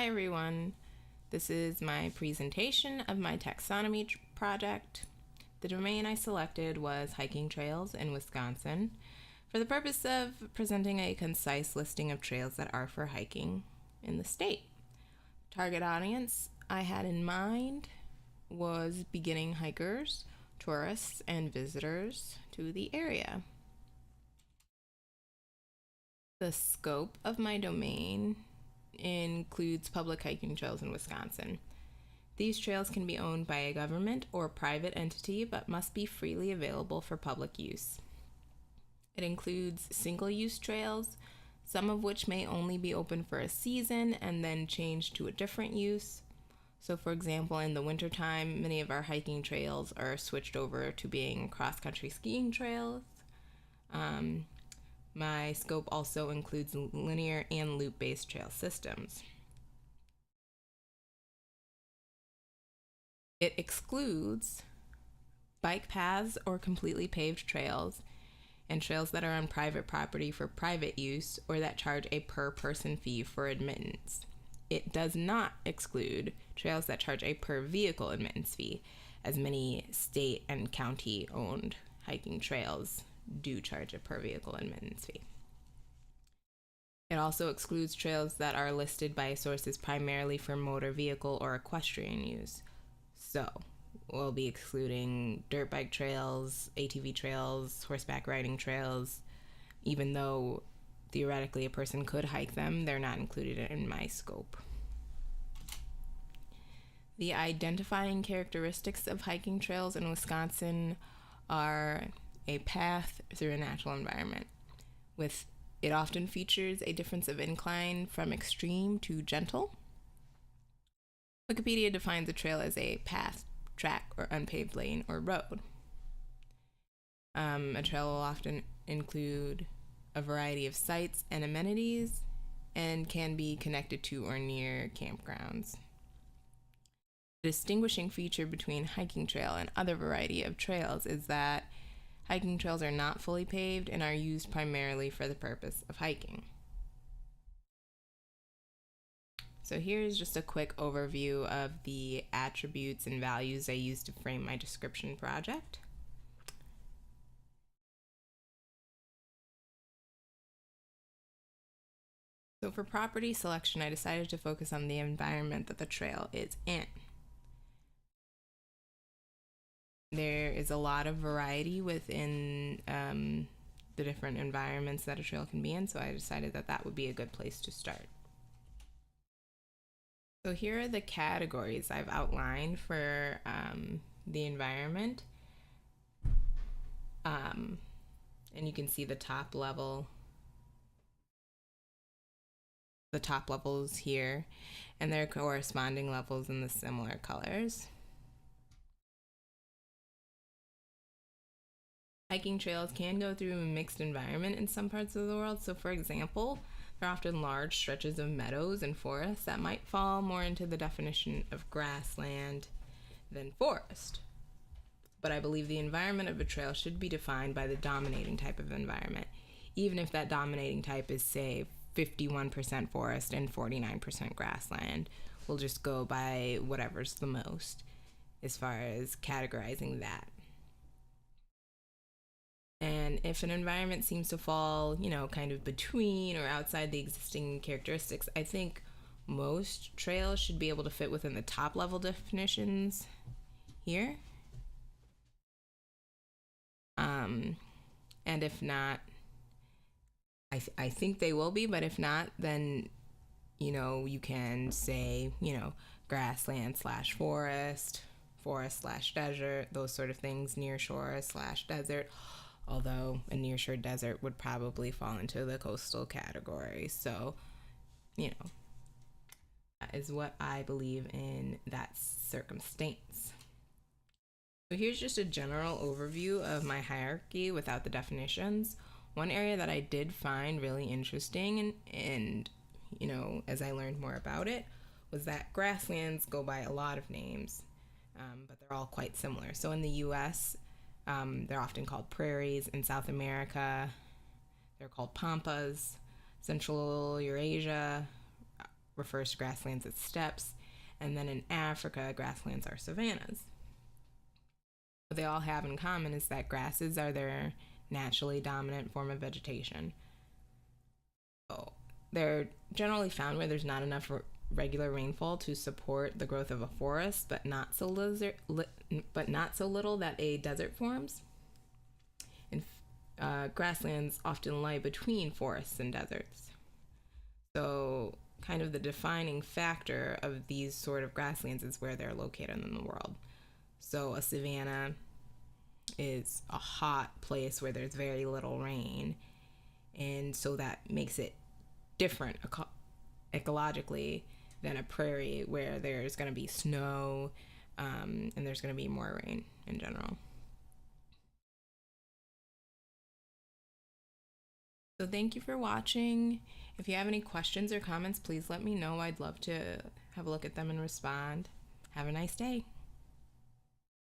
Hi everyone, this is my presentation of my taxonomy project. The domain I selected was hiking trails in Wisconsin for the purpose of presenting a concise listing of trails that are for hiking in the state. Target audience I had in mind was beginning hikers, tourists, and visitors to the area. The scope of my domain includes public hiking trails in Wisconsin. These trails can be owned by a government or private entity but must be freely available for public use. It includes single-use trails, some of which may only be open for a season and then change to a different use. So for example, in the wintertime, many of our hiking trails are switched over to being cross-country skiing trails. My scope also includes linear and loop-based trail systems. It excludes bike paths or completely paved trails and trails that are on private property for private use or that charge a per-person fee for admittance. It does not exclude trails that charge a per-vehicle admittance fee, as many state and county-owned hiking trails do charge a per-vehicle admittance fee. It also excludes trails that are listed by sources primarily for motor vehicle or equestrian use. So we'll be excluding dirt bike trails, ATV trails, horseback riding trails. Even though theoretically a person could hike them, they're not included in my scope. The identifying characteristics of hiking trails in Wisconsin are a path through a natural environment. It often features a difference of incline from extreme to gentle. Wikipedia defines a trail as a path, track, or unpaved lane or road. A trail will often include a variety of sites and amenities and can be connected to or near campgrounds. The distinguishing feature between hiking trail and other variety of trails is that hiking trails are not fully paved and are used primarily for the purpose of hiking. So here's just a quick overview of the attributes and values I used to frame my description project. So for property selection, I decided to focus on the environment that the trail is in. There is a lot of variety within the different environments that a trail can be in, so I decided that that would be a good place to start. So here are the categories I've outlined for the environment. And you can see the top levels here, and their corresponding levels in the similar colors. Hiking trails can go through a mixed environment in some parts of the world. So for example, there are often large stretches of meadows and forests that might fall more into the definition of grassland than forest. But I believe the environment of a trail should be defined by the dominating type of environment, even if that dominating type is, say, 51% forest and 49% grassland. We'll just go by whatever's the most as far as categorizing that. And if an environment seems to fall, kind of between or outside the existing characteristics, I think most trails should be able to fit within the top level definitions here. And if not, I think they will be, but if not, then, you can say, grassland / forest, forest / desert, those sort of things, near shore / desert. Although a nearshore desert would probably fall into the coastal category. So, that is what I believe in that circumstance. So here's just a general overview of my hierarchy without the definitions. One area that I did find really interesting and as I learned more about it, was that grasslands go by a lot of names, but they're all quite similar. So in the US, they're often called prairies. In South America, they're called pampas. Central Eurasia, refers to grasslands as steppes, and then in Africa, grasslands are savannas. What they all have in common is that grasses are their naturally dominant form of vegetation. So they're generally found where there's not enough regular rainfall to support the growth of a forest, but not so little that a desert forms. And grasslands often lie between forests and deserts. So kind of the defining factor of these sort of grasslands is where they're located in the world. So a savanna is a hot place where there's very little rain, and so that makes it different ecologically than a prairie where there's going to be snow and there's going to be more rain in general. So thank you for watching. If you have any questions or comments, please let me know. I'd love to have a look at them and respond. Have a nice day.